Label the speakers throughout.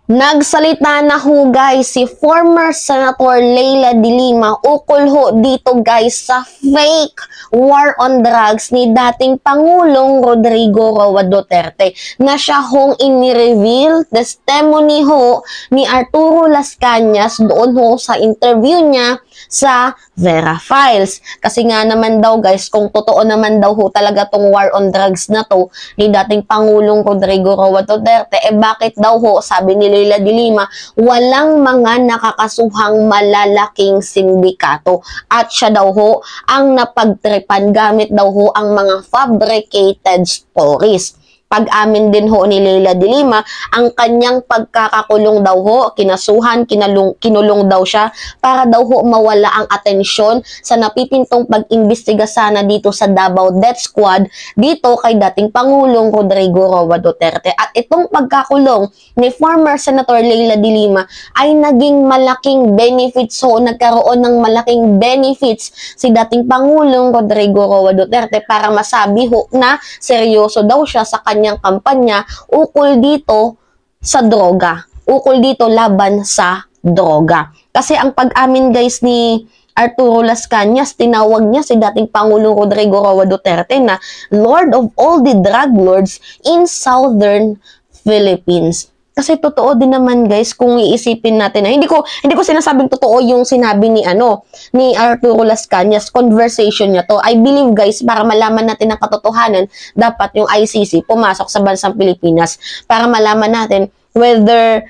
Speaker 1: Nagsalita na ho guys si former Senator Leila de Lima ukol ho dito guys sa fake war on drugs ni dating Pangulong Rodrigo Roa Duterte na siya hong ini-reveal testimony ho ni Arturo Las Cañas doon ho sa interview niya sa Vera Files. Kasi nga naman daw guys, kung totoo naman daw ho talaga tong war on drugs na to ni dating Pangulong Rodrigo Roa Duterte, bakit daw ho, sabi ni Leila de Lima, walang mga nakakasuhang malalaking sindikato at siya daw ho ang napagtripan gamit daw ho ang mga fabricated stories. Pag-amin din ho ni Leila de Lima, ang kanyang pagkakakulong daw ho, kinasuhan, kinulong daw siya para daw ho mawala ang atensyon sa napipintong pag-imbestiga sana dito sa Davao Death Squad dito kay dating Pangulong Rodrigo Roa Duterte. At itong pagkakulong ni former Senator Leila de Lima ay naging malaking benefits ho, nagkaroon ng malaking benefits si dating Pangulong Rodrigo Roa Duterte para masabi ho na seryoso daw siya sa kanyang kampanya ukol dito sa droga. Ukol dito laban sa droga. Kasi ang pag-amin guys ni Arturo Las Cañas, tinawag niya si dating Pangulong Rodrigo Roa Duterte na Lord of all the drug lords in Southern Philippines. Kasi totoo din naman guys kung iisipin natin na hindi ko sinasabing totoo yung sinabi ni ni Arturo Las Cañas, conversation niya to. I believe guys, para malaman natin ang katotohanan, dapat yung ICC pumasok sa bansang Pilipinas para malaman natin whether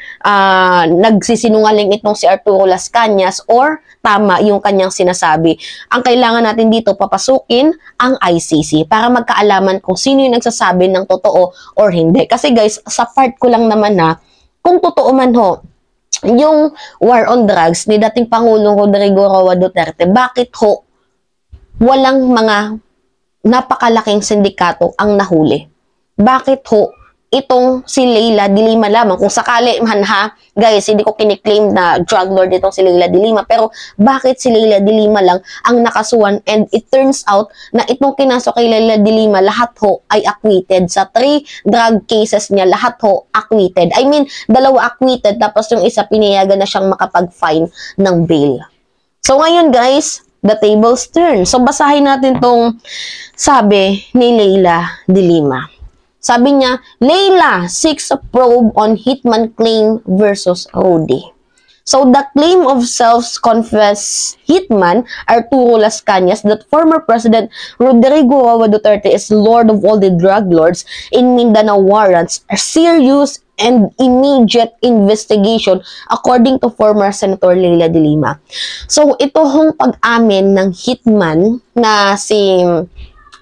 Speaker 1: nagsisinungaling itong si Arturo Las Cañas or tama yung kanyang sinasabi. Ang kailangan natin dito, papasukin ang ICC para magkaalaman kung sino yung nagsasabi ng totoo or hindi. Kasi guys, sa part ko lang naman na, kung totoo man ho, yung war on drugs ni dating Pangulong Rodrigo Roa Duterte, bakit ho walang mga napakalaking sindikato ang nahuli? Bakit ho itong si Leila de Lima lamang? Kung sakali man ha, guys, hindi ko kiniklaim na drug lord itong si Leila de Lima, pero bakit si Leila de Lima lang ang nakasuhan? And it turns out na itong kinaso kay Leila de Lima, lahat ho ay acquitted. Sa 3 drug cases niya, lahat ho acquitted. I mean, 2 acquitted, tapos yung isa pinayagan na siyang makapag-fine ng bail. So ngayon guys, the tables turn. So basahin natin tong sabi ni Leila de Lima. Sabi niya, Leila seeks a probe on Hitman claim versus Rudy. So the claim of self-confessed Hitman Arturo Las Cañas that former President Rodrigo Roa Duterte is Lord of all the drug lords in Mindanao warrants a serious and immediate investigation according to former Senator Leila de Lima. So ito hong pag-amin ng Hitman na si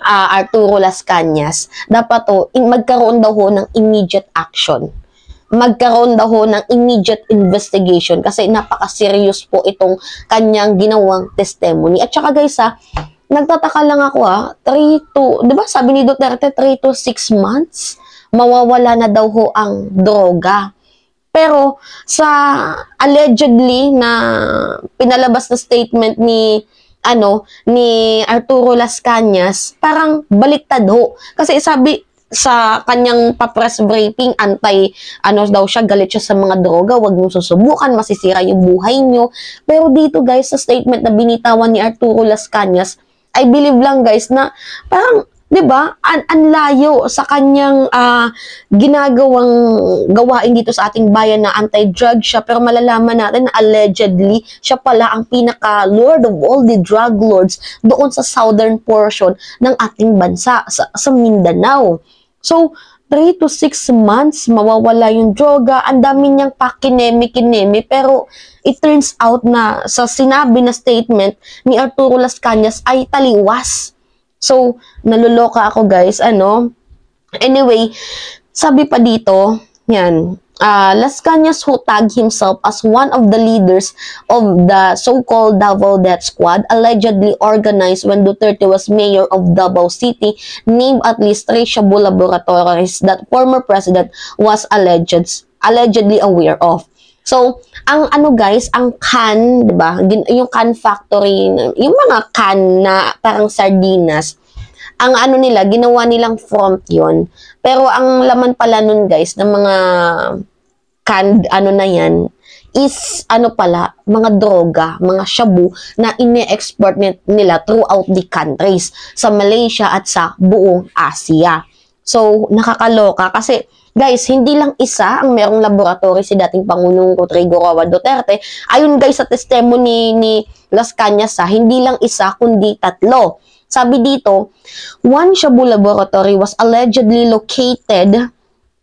Speaker 1: Arturo Las Cañas, dapat to magkaroon daw ho ng immediate action. Magkaroon daw ho ng immediate investigation kasi napaka-serious po itong kanyang ginawang testimony. At saka guys nagtataka lang ako 'di ba sabi ni Duterte 3 to 6 months mawawala na daw ho ang droga. Pero sa allegedly na pinalabas na statement ni Arturo Las Cañas, parang baliktad ho. Kasi sabi sa kanyang pa-press briefing, daw siya, galit siya sa mga droga, wag niyo susubukan, masisira yung buhay niyo. Pero dito guys, sa statement na binitawan ni Arturo Las Cañas, I believe lang guys na parang, di ba, ang layo sa kanyang ginagawang gawain dito sa ating bayan na anti-drug siya, pero malalaman natin na allegedly siya pala ang pinaka-lord of all the drug lords doon sa southern portion ng ating bansa, sa Mindanao. So, 3 to 6 months, mawawala yung droga, ang dami niyang pakinemi-kinemi, pero it turns out na sa sinabi na statement ni Arturo Las Cañas ay taliwas. So, naluloka ako guys, Anyway, sabi pa dito, yan, Las Cañas who tagged himself as one of the leaders of the so-called Davao Death Squad allegedly organized when Duterte was mayor of Davao City, named at least 3 shabu laboratories that former president was allegedly aware of. So, ang guys, ang can, 'di ba? Yung can factory, yung mga can na parang sardinas. Ang nila, ginawa nilang front 'yon. Pero ang laman pala nun, guys, ng mga canned, ano na yan, is, ano pala, mga droga, mga shabu na ine-export nila throughout the countries, sa Malaysia at sa buong Asia. So, nakakaloka kasi, guys, hindi lang isa ang merong laboratory si dating Pangulong Rodrigo Roa Duterte. Ayun guys, sa testimony ni Las Cañas, hindi lang isa, kundi 3. Sabi dito, one shabu laboratory was allegedly located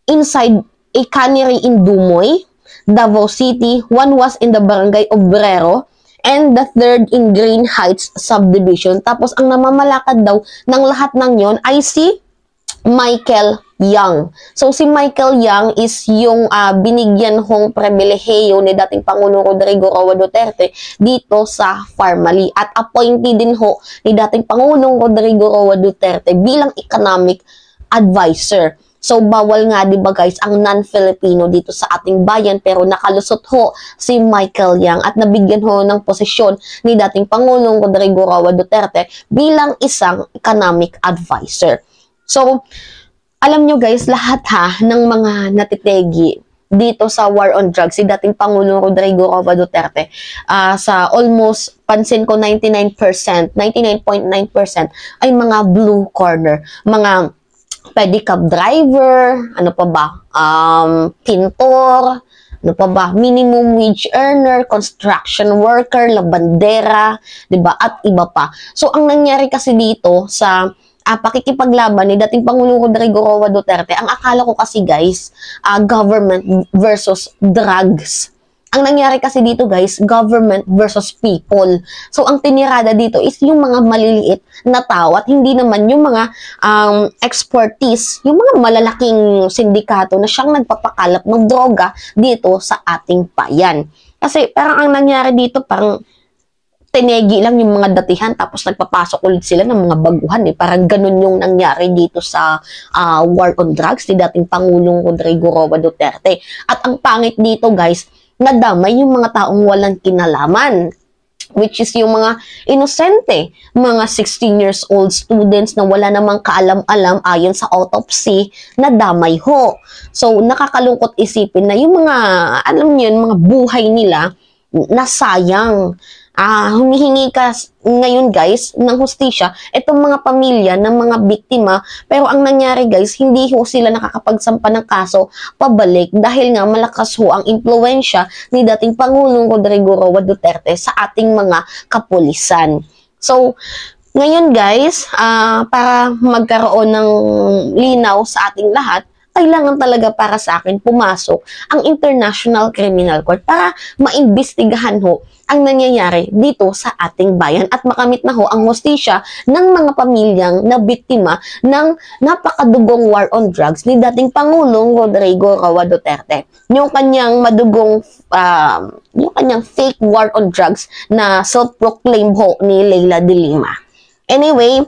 Speaker 1: inside a cannery in Dumoy, Davao City. One was in the Barangay Obrero, and the third in Green Heights Subdivision. Tapos, ang namamalakad daw ng lahat ng yon ay si Michael Yang. So, si Michael Yang is yung binigyan hong pribilehiyo ni dating Pangulong Rodrigo Roa Duterte dito sa Pharmally. At appointee din ho ni dating Pangulong Rodrigo Roa Duterte bilang economic advisor. So, bawal nga, di ba guys, ang non-Filipino dito sa ating bayan, pero nakalusot ho si Michael Yang at nabigyan ho ng posisyon ni dating Pangulong Rodrigo Roa Duterte bilang isang economic advisor. So, alam nyo guys, lahat ng mga natitegi dito sa war on drugs, si dating Pangulong Rodrigo Roa Duterte, sa almost, pansin ko 99%, 99.9% ay mga blue corner, mga pedicab driver, ano pa ba, pintor, ano pa ba, minimum wage earner, construction worker, labandera, diba, at iba pa. So, ang nangyari kasi dito sa pakikipaglaban ni dating Pangulong Rodrigo Roa Duterte, ang akala ko kasi guys, government versus drugs. Ang nangyari kasi dito guys, government versus people. So, ang tinirada dito is yung mga maliliit na tao at hindi naman yung mga expertise, yung mga malalaking sindikato na siyang nagpapakalap ng droga dito sa ating bayan. Kasi parang ang nangyari dito, parang tinegi lang yung mga datihan tapos nagpapasok ulit sila ng mga baguhan. Parang ganun yung nangyari dito sa war on drugs ni dating Pangulong Rodrigo Roa Duterte. At ang pangit dito guys, nadamay yung mga taong walang kinalaman, which is yung mga inosente, mga 16 years old students na wala namang kaalam-alam ayon sa autopsy, nadamay ho. So, nakakalungkot isipin na yung mga, alam niyo, mga buhay nila, nasayang. Humihingi ka ngayon guys ng hustisya itong mga pamilya ng mga biktima, pero ang nangyari guys, hindi ho sila nakakapagsampa ng kaso pabalik dahil nga malakas ho ang impluwensya ni dating Pangulong Rodrigo Roa Duterte sa ating mga kapulisan. So, ngayon guys, para magkaroon ng linaw sa ating lahat, kailangan talaga para sa akin pumasok ang International Criminal Court para maimbestigahan ho ang nangyayari dito sa ating bayan at makamit na ho ang hustisya ng mga pamilyang na biktima ng napakadugong war on drugs ni dating Pangulong Rodrigo Roa Duterte. Yung kanyang madugong, yung kanyang fake war on drugs na self-proclaimed ho ni Leila de Lima. Anyway,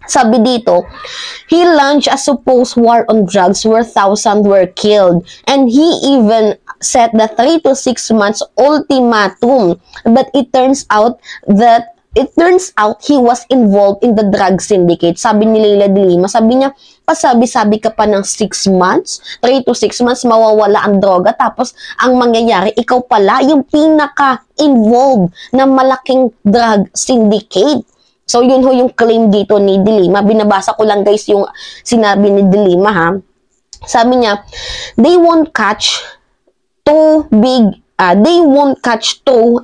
Speaker 1: sabi dito, he launched a supposed war on drugs where thousands were killed, and he even set the 3 to 6 months ultimatum. But it turns out he was involved in the drug syndicate. Sabi ni Leila de Lima, sabi niya, pasabi-sabi ka pa ng 6 months, 3 to 6 months, mawawala ang droga, tapos ang mangyayari, ikaw pala yung pinaka-involved na malaking drug syndicate. So, yun ho yung claim dito ni de Lima. Binabasa ko lang guys yung sinabi ni de Lima ha. Sabi niya, they won't catch two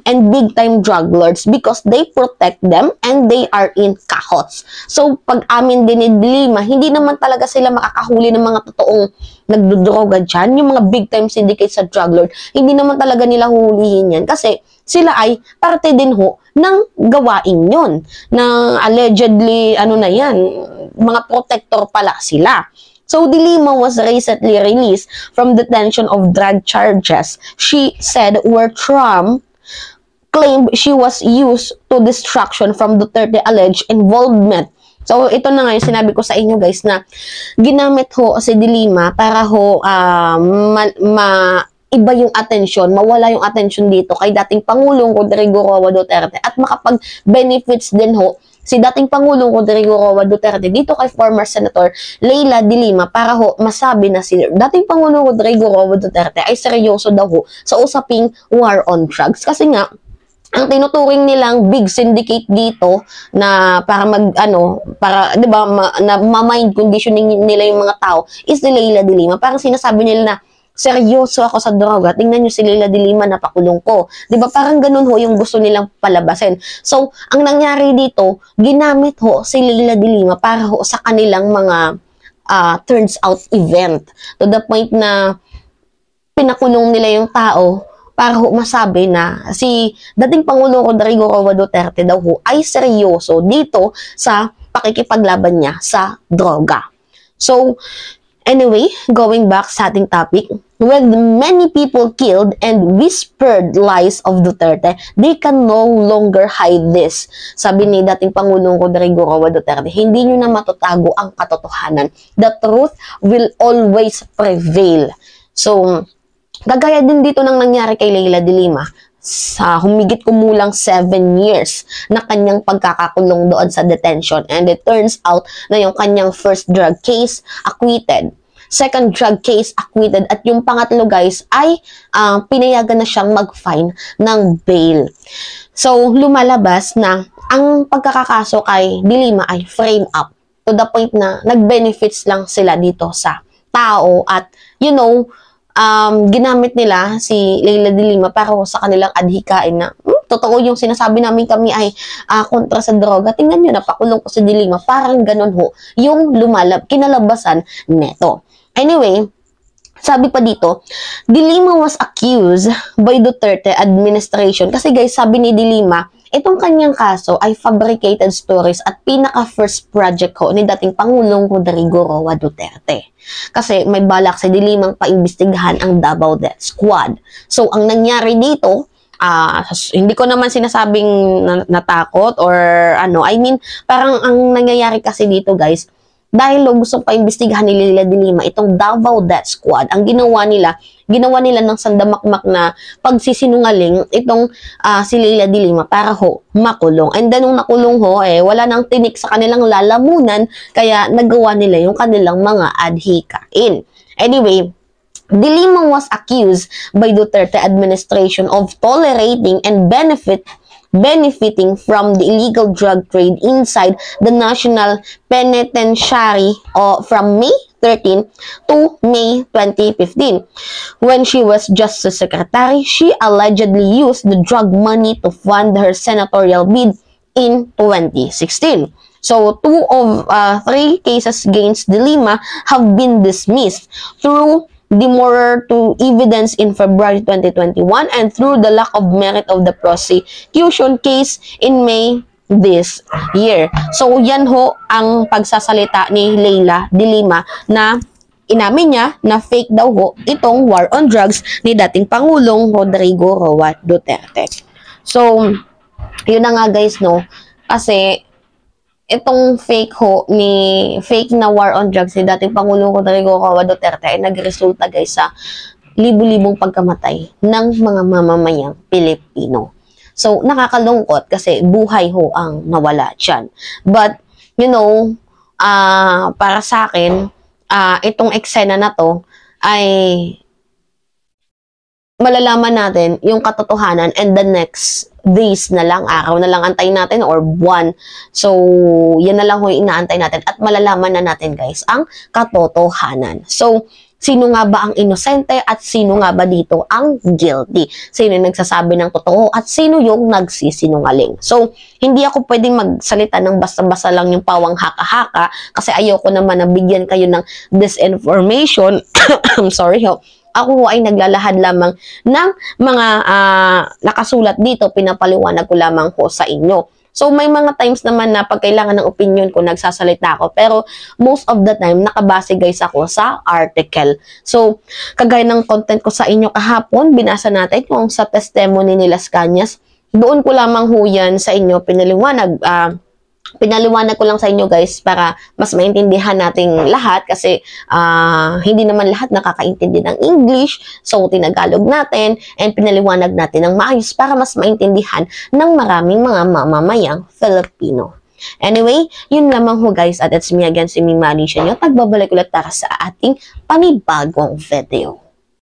Speaker 1: and big time drug lords because they protect them and they are in kahots. So, pag amin din ni de Lima, hindi naman talaga sila makakahuli ng mga totoong nagdodroga dyan. Yung mga big time syndicate sa drug lord, hindi naman talaga nila huhulihin yan kasi sila ay parte din ho ng gawain yun. Na allegedly, ano na yan, mga protector pala sila. So, de Lima was recently released from detention of drug charges. She said where Trump claimed she was used to distraction from Duterte alleged involvement. So, ito na nga yung sinabi ko sa inyo guys na ginamit ho si de Lima para ho iba yung atensyon, mawala yung atensyon dito kay dating Pangulong Rodrigo Roa Duterte at makapag-benefits din ho si dating Pangulong Rodrigo Roa Duterte dito kay former Senator Leila de Lima para ho masabi na si dating Pangulong Rodrigo Roa Duterte ay seryoso daw ho sa usaping war on drugs. Kasi nga, ang tinuturing nilang big syndicate dito na para para 'di ba na mind conditioning nila yung mga tao is si Leila de Lima. Parang sinasabi nila na seryoso ako sa droga. Tingnan niyo si Leila de Lima, napakulong ko. 'Di ba? Parang ganun ho yung gusto nilang palabasin. So, ang nangyari dito, ginamit ho si Leila de Lima para ho sa kanilang mga turns out event. To the point na pinakulong nila yung tao para ho masabi na si dating Pangulong Rodrigo Roa Duterte daw ho ay seryoso dito sa pakikipaglaban niya sa droga. So, anyway, going back sa ating topic, with many people killed and whispered lies of Duterte, they can no longer hide this. Sabi ni dating Pangulong Rodrigo Roa Duterte, hindi nyo na matutago ang katotohanan. The truth will always prevail. So, kagaya din dito nang nangyari kay Leila de Lima sa humigit kumulang 7 years na kanyang pagkakakulong doon sa detention, and it turns out na yung kanyang first drug case acquitted, second drug case acquitted, at yung pangatlo guys ay pinayagan na siyang mag-fine ng bail. So lumalabas na ang pagkakakaso kay de Lima ay frame up to the point na nag-benefits lang sila dito sa tao, at ginamit nila si Leila de Lima para sa kanilang adhikain na totoo yung sinasabi namin kami ay kontra sa droga. Tingnan nyo, napakulong ko si de Lima. Parang ganun ho yung kinalabasan neto. Anyway, sabi pa dito, de Lima was accused by Duterte administration. Kasi guys, sabi ni de Lima, itong kanyang kaso ay fabricated stories at pinaka-first project ho ni dating Pangulong Rodrigo Roa Duterte. Kasi may balak si de Limang paimbestigahan ang Davao Death Squad. So, ang nangyari dito, hindi ko naman sinasabing natakot or parang ang nangyayari kasi dito guys, dahil gusto paimbestigahan ni Leila de Lima itong Davao Death Squad, ang ginawa nila ng sandamakmak na pagsisinungaling itong si Leila de Lima para ho makulong. And then nung nakulong ho, wala nang tinik sa kanilang lalamunan, kaya nagawa nila yung kanilang mga adhikain. Anyway, de Lima was accused by Duterte administration of tolerating and benefiting from the illegal drug trade inside the National Penitentiary from May 13 to May 2015. When she was Justice Secretary, she allegedly used the drug money to fund her senatorial bid in 2016. So, 2 of 3 cases against de Lima have been dismissed through demurrer to evidence in February 2021 and through the lack of merit of the prosecution case in May this year. So, yan ho ang pagsasalita ni Leila de Lima na inamin niya na fake daw ho itong war on drugs ni dating Pangulong Rodrigo Roa Duterte. So, yun na nga guys, no? Kasi itong fake na war on drugs ni dating Pangulong Rodrigo Roa Duterte ay nagresulta guys sa libu-libong pagkamatay ng mga mamamayang Pilipino. So, nakakalungkot kasi buhay ho ang nawala dyan. But, para sa akin, itong eksena na to ay malalaman natin yung katotohanan, and the next days na lang, araw na lang antayin natin or buwan. So, yan na lang ho inaantay natin at malalaman na natin guys ang katotohanan. So, sino nga ba ang inosente at sino nga ba dito ang guilty? Sino yung nagsasabi ng totoo at sino yung nagsisinungaling? So, hindi ako pwedeng magsalita ng basta-basta lang yung pawang haka-haka kasi ayoko naman na bigyan kayo ng disinformation. I'm sorry ho. Ako ay naglalahad lamang ng mga nakasulat dito, pinapaliwanag ko lamang ho sa inyo. So, may mga times naman na pag kailangan ng opinion ko, nagsasalita ako. Pero, most of the time, nakabase guys ako sa article. So, kagaya ng content ko sa inyo kahapon, binasa natin yung sa testimony ni Las Cañas. Doon ko lamang ho yan sa inyo pinaliwanag ko lang sa inyo guys para mas maintindihan nating lahat kasi hindi naman lahat nakakaintindi ng English, so tinagalog natin and pinaliwanag natin ng maayos para mas maintindihan ng maraming mga mamamayang Filipino. Anyway, yun lamang ho guys, at it's me again, si Mima Alicia nyo. Tagbabalik ulit para sa ating panibagong video.